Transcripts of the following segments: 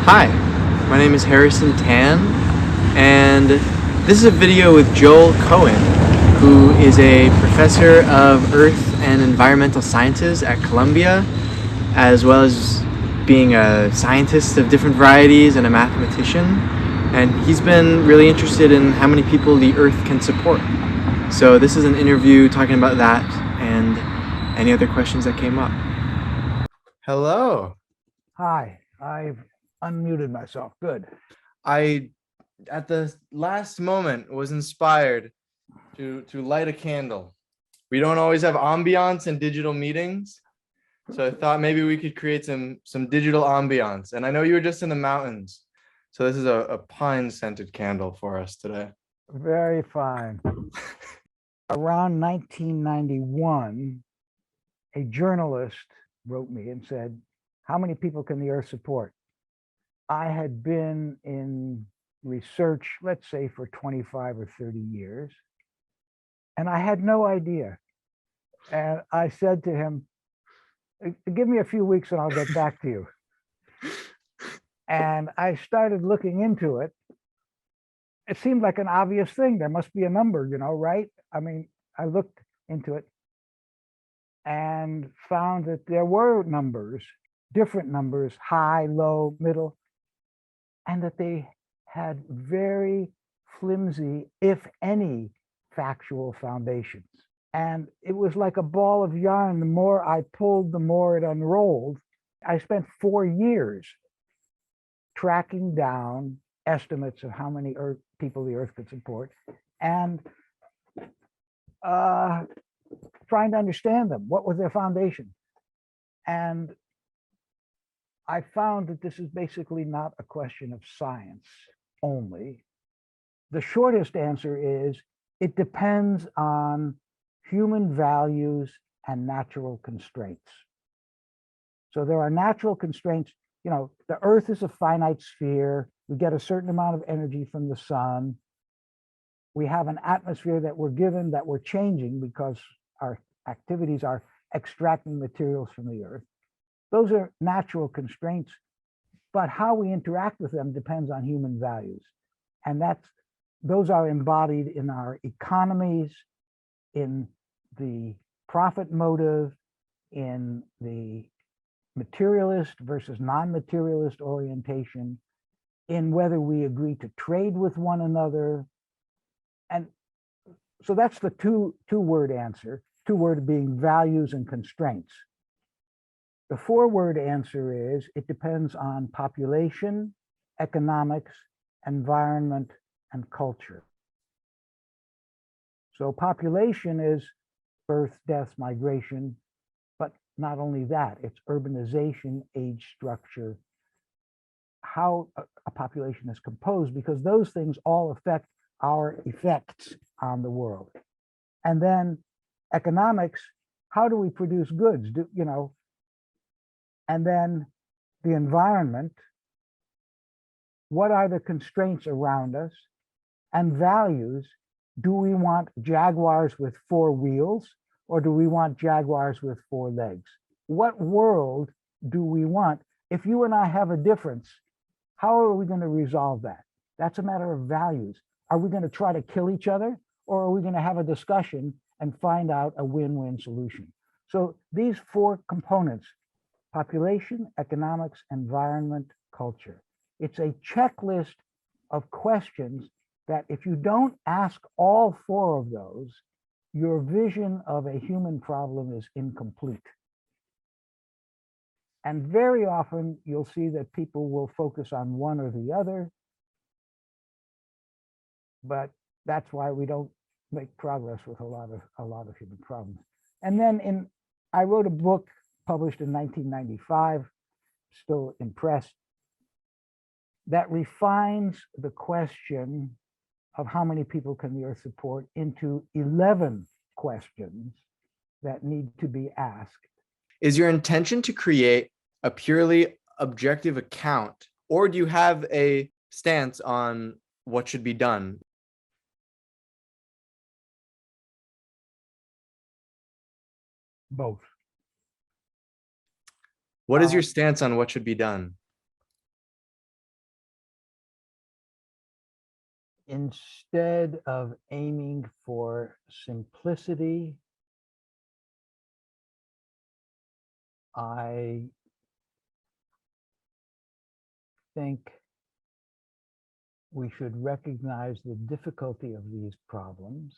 Hi, my name is Harrison Tan, and this is a video with Joel Cohen, who is a professor of Earth and Environmental Sciences at Columbia, as well as being a scientist of different varieties and a mathematician. And he's been really interested in how many people the Earth can support. So this is an interview talking about that and any other questions that came up. Hello. Hi, I've unmuted myself. Good. I, at the last moment, was inspired to light a candle. We don't always have ambiance in digital meetings, so I thought maybe we could create some digital ambiance. And I know you were just in the mountains, so this is a pine-scented candle for us today. Very fine. Around 1991, a journalist wrote me and said, "How many people can the Earth support?" I had been in research, let's say, for 25 or 30 years, and I had no idea. And I said to him, "Give me a few weeks and I'll get back to you." And I started looking into it. It seemed like an obvious thing. There must be a number, right? I mean, I looked into it and found that there were numbers, different numbers, high, low, middle, and that they had very flimsy, if any, factual foundations. And it was like a ball of yarn. The more I pulled, the more it unrolled. I spent 4 years tracking down estimates of how many people the Earth could support and trying to understand them. What was their foundation? And I found that this is basically not a question of science only. The shortest answer is it depends on human values and natural constraints. So there are natural constraints. The Earth is a finite sphere. We get a certain amount of energy from the sun. We have an atmosphere that we're given, that we're changing because our activities are extracting materials from the Earth. Those are natural constraints, but how we interact with them depends on human values. And those are embodied in our economies, in the profit motive, in the materialist versus non-materialist orientation, in whether we agree to trade with one another. And so that's the two-word answer, two-word being values and constraints. The four-word answer is it depends on population, economics, environment, and culture. So population is birth, death, migration, but not only that, it's urbanization, age structure, how a population is composed, because those things all affect our effects on the world. And then economics, how do we produce goods? And then the environment, what are the constraints around us? And values, do we want jaguars with 4 wheels or do we want jaguars with 4 legs? What world do we want? If you and I have a difference, how are we going to resolve that? That's a matter of values. Are we going to try to kill each other, or are we going to have a discussion and find out a win-win solution? So these 4 components: population, economics, environment, culture. It's a checklist of questions that if you don't ask all 4 of those, your vision of a human problem is incomplete. And very often you'll see that people will focus on one or the other, but that's why we don't make progress with a lot of human problems. And then I wrote a book published in 1995, still in press, that refines the question of how many people can the Earth support into 11 questions that need to be asked. Is your intention to create a purely objective account, or do you have a stance on what should be done? Both. What is your stance on what should be done? Instead of aiming for simplicity, I think we should recognize the difficulty of these problems.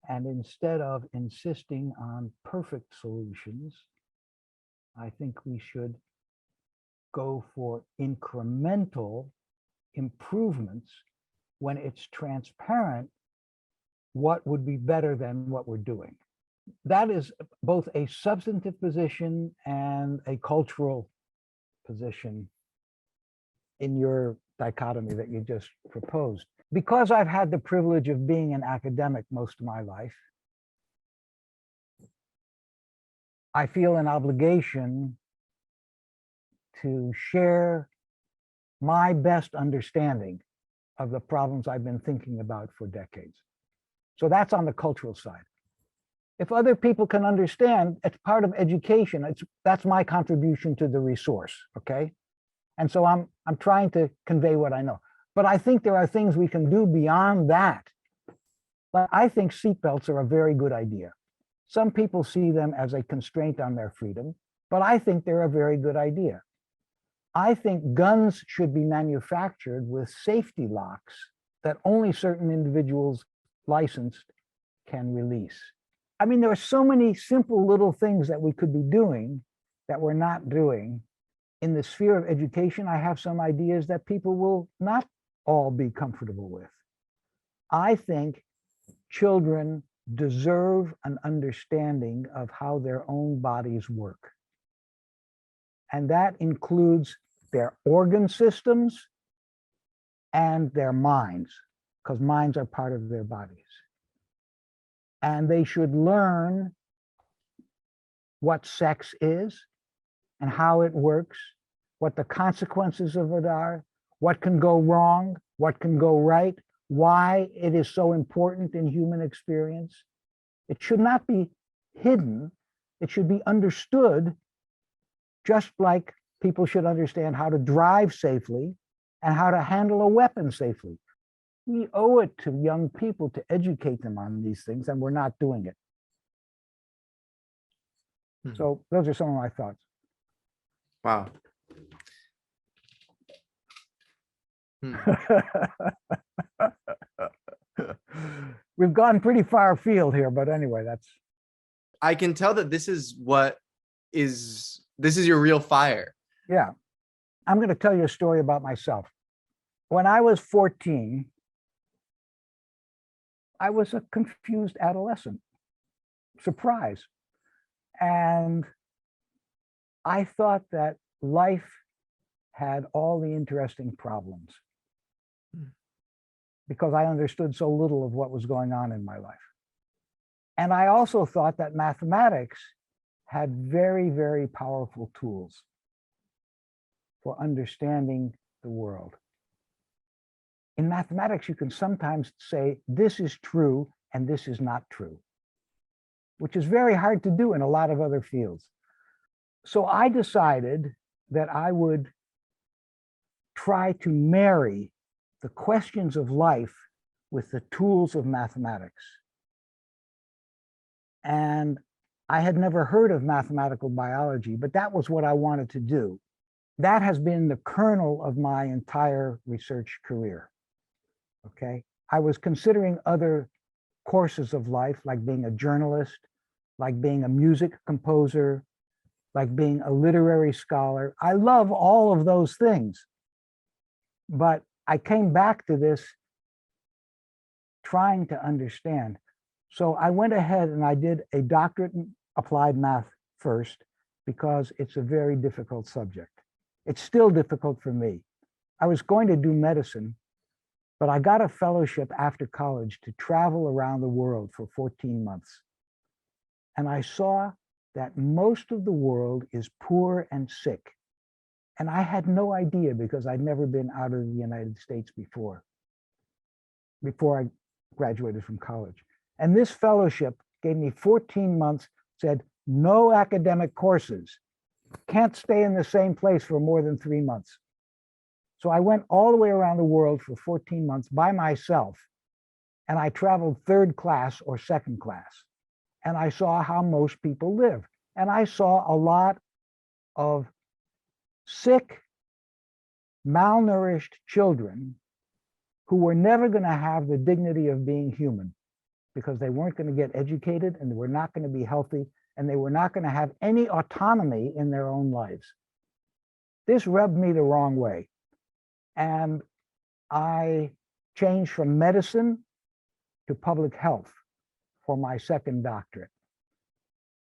And instead of insisting on perfect solutions, I think we should go for incremental improvements when it's transparent what would be better than what we're doing. That is both a substantive position and a cultural position in your dichotomy that you just proposed. Because I've had the privilege of being an academic most of my life, I feel an obligation to share my best understanding of the problems I've been thinking about for decades. So that's on the cultural side. If other people can understand, it's part of education. That's my contribution to the resource, okay? And so I'm trying to convey what I know. But I think there are things we can do beyond that. But I think seatbelts are a very good idea. Some people see them as a constraint on their freedom, but I think they're a very good idea. I think guns should be manufactured with safety locks that only certain individuals licensed can release. I mean, there are so many simple little things that we could be doing that we're not doing. In the sphere of education, I have some ideas that people will not all be comfortable with. I think children deserve an understanding of how their own bodies work. And that includes their organ systems and their minds, because minds are part of their bodies. And they should learn what sex is and how it works, what the consequences of it are, what can go wrong, what can go right, why it is so important in human experience. It should not be hidden. It should be understood, just like people should understand how to drive safely and how to handle a weapon safely. We owe it to young people to educate them on these things, and we're not doing it. So those are some of my thoughts. Wow. We've gone pretty far afield here, but anyway, that's. I can tell that this is your real fire. Yeah. I'm going to tell you a story about myself. When I was 14, I was a confused adolescent. Surprise. And I thought that life had all the interesting problems because I understood so little of what was going on in my life. And I also thought that mathematics had very, very powerful tools for understanding the world. In mathematics, you can sometimes say, this is true and this is not true, which is very hard to do in a lot of other fields. So I decided that I would try to marry the questions of life with the tools of mathematics. And I had never heard of mathematical biology, but that was what I wanted to do. That has been the kernel of my entire research career. Okay. I was considering other courses of life, like being a journalist, like being a music composer, like being a literary scholar. I love all of those things. But I came back to this trying to understand. So I went ahead and I did a doctorate in applied math first, because it's a very difficult subject. It's still difficult for me. I was going to do medicine, but I got a fellowship after college to travel around the world for 14 months. And I saw that most of the world is poor and sick. And I had no idea, because I'd never been out of the United States before I graduated from college. And this fellowship gave me 14 months, said no academic courses, can't stay in the same place for more than 3 months. So I went all the way around the world for 14 months by myself, and I traveled third class or second class. And I saw how most people live. And I saw a lot of sick, malnourished children who were never going to have the dignity of being human because they weren't going to get educated and they were not going to be healthy and they were not going to have any autonomy in their own lives. This rubbed me the wrong way. And I changed from medicine to public health for my second doctorate.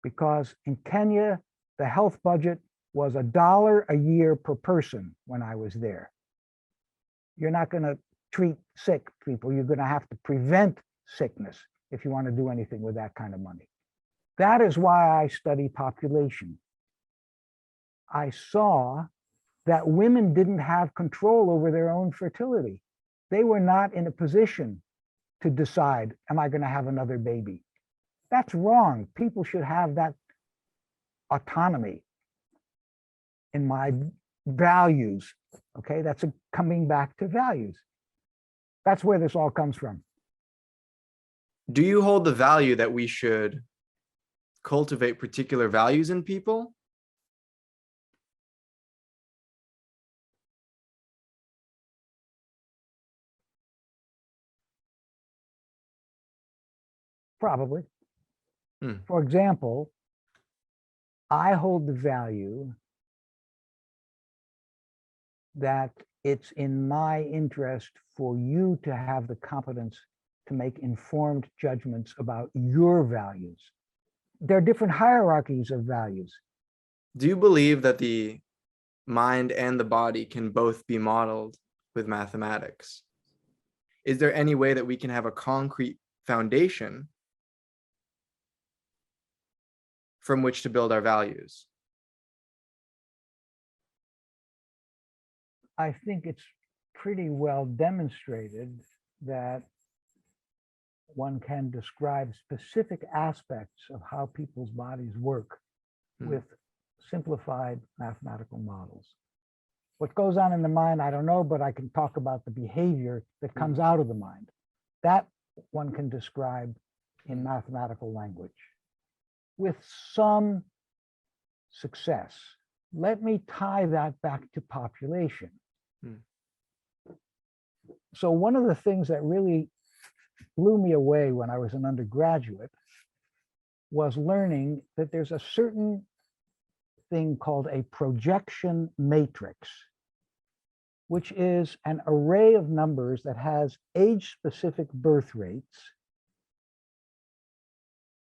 Because in Kenya, the health budget was $1 a year per person when I was there. You're not going to treat sick people. You're going to have to prevent sickness if you want to do anything with that kind of money. That is why I study population. I saw that women didn't have control over their own fertility. They were not in a position to decide, am I going to have another baby? That's wrong. People should have that autonomy. In my values, okay, that's coming back to values. That's where this all comes from. Do you hold the value that we should cultivate particular values in people? Probably. For example, I hold the value that it's in my interest for you to have the competence to make informed judgments about your values. There are different hierarchies of values. Do you believe that the mind and the body can both be modeled with mathematics? Is there any way that we can have a concrete foundation from which to build our values? I think it's pretty well demonstrated that one can describe specific aspects of how people's bodies work with simplified mathematical models. What goes on in the mind, I don't know, but I can talk about the behavior that comes out of the mind. That one can describe in mathematical language with some success. Let me tie that back to population. So one of the things that really blew me away when I was an undergraduate was learning that there's a certain thing called a projection matrix, which is an array of numbers that has age-specific birth rates,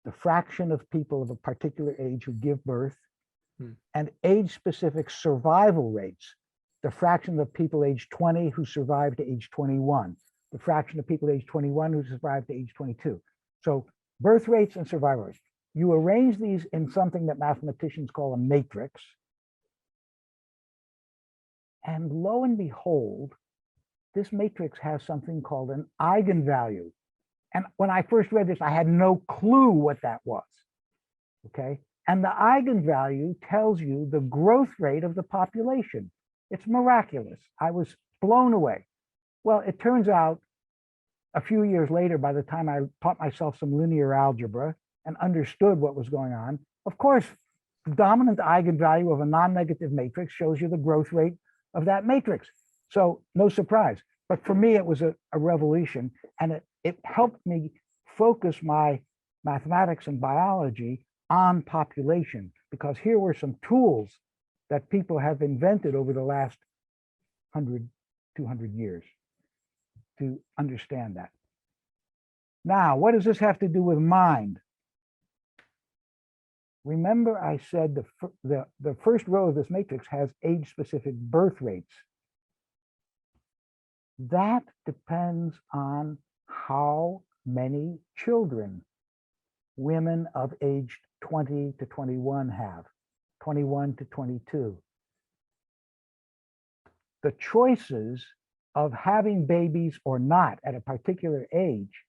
the fraction of people of a particular age who give birth, and age-specific survival rates, the fraction of people age 20 who survive to age 21, the fraction of people age 21 who survive to age 22. So birth rates and survival rates. You arrange these in something that mathematicians call a matrix. And lo and behold, this matrix has something called an eigenvalue. And when I first read this, I had no clue what that was, okay? And the eigenvalue tells you the growth rate of the population. It's miraculous. I was blown away. Well, it turns out a few years later, by the time I taught myself some linear algebra and understood what was going on, of course, the dominant eigenvalue of a non-negative matrix shows you the growth rate of that matrix. So no surprise. But for me, it was a revelation, and it helped me focus my mathematics and biology on population, because here were some tools that people have invented over the last 100, 200 years to understand that. Now, what does this have to do with mind? Remember, I said the first row of this matrix has age-specific birth rates. That depends on how many children women of age 20 to 21 have, 21 to 22. The choices of having babies or not at a particular age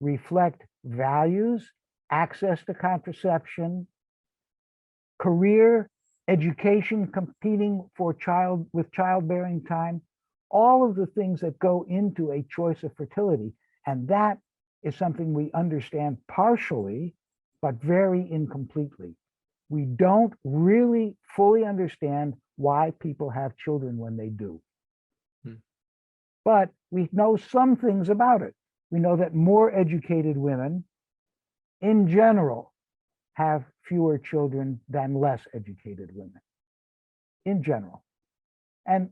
reflect values, access to contraception, career, education, competing for childbearing time, all of the things that go into a choice of fertility. And that is something we understand partially, but very incompletely. We don't really fully understand why people have children when they do. But we know some things about it. We know that more educated women, in general, have fewer children than less educated women, in general. And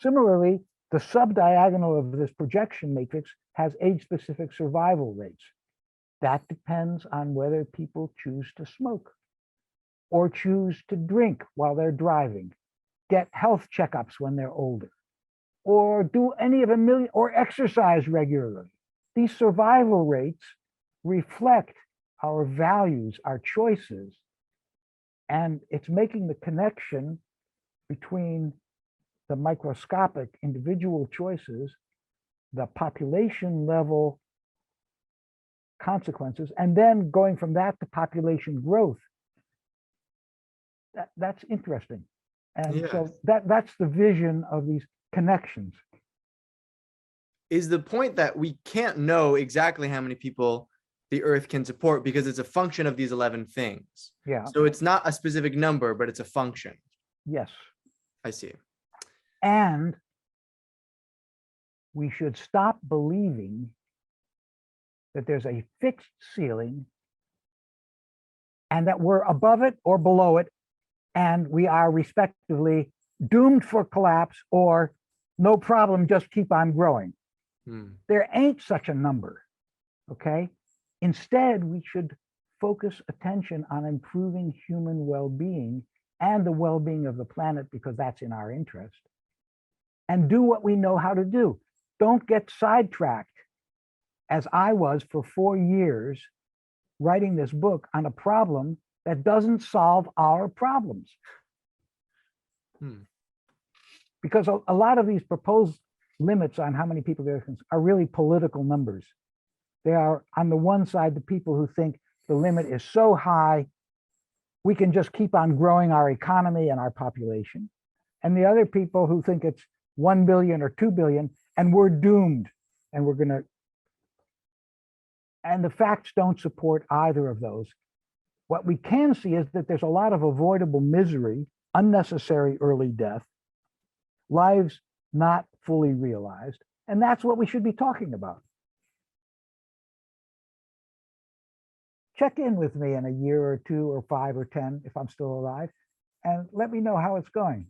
similarly, the subdiagonal of this projection matrix has age-specific survival rates. That depends on whether people choose to smoke or choose to drink while they're driving, get health checkups when they're older, or do any of a million, or exercise regularly. These survival rates reflect our values, our choices, and it's making the connection between the microscopic individual choices, the population level consequences, and then going from that to population growth. That's interesting. And so that's the vision of these connections. Is the point that we can't know exactly how many people the Earth can support because it's a function of these 11 things. Yeah. So it's not a specific number, but it's a function. Yes. I see. And we should stop believing that there's a fixed ceiling and that we're above it or below it, and we are respectively doomed for collapse or no problem, just keep on growing. There ain't such a number, okay? Instead, we should focus attention on improving human well-being and the well-being of the planet, because that's in our interest, and do what we know how to do. Don't get sidetracked, as I was for 4 years writing this book on a problem that doesn't solve our problems. Because a lot of these proposed limits on how many people there are really political numbers. They are, on the one side, the people who think the limit is so high, we can just keep on growing our economy and our population. And the other people who think it's 1 billion or 2 billion, and we're doomed, and we're gonna, and the facts don't support either of those. What we can see is that there's a lot of avoidable misery, unnecessary early death, lives not fully realized, and that's what we should be talking about. Check in with me in a year or 2 or 5 or 10 if I'm still alive, and let me know how it's going.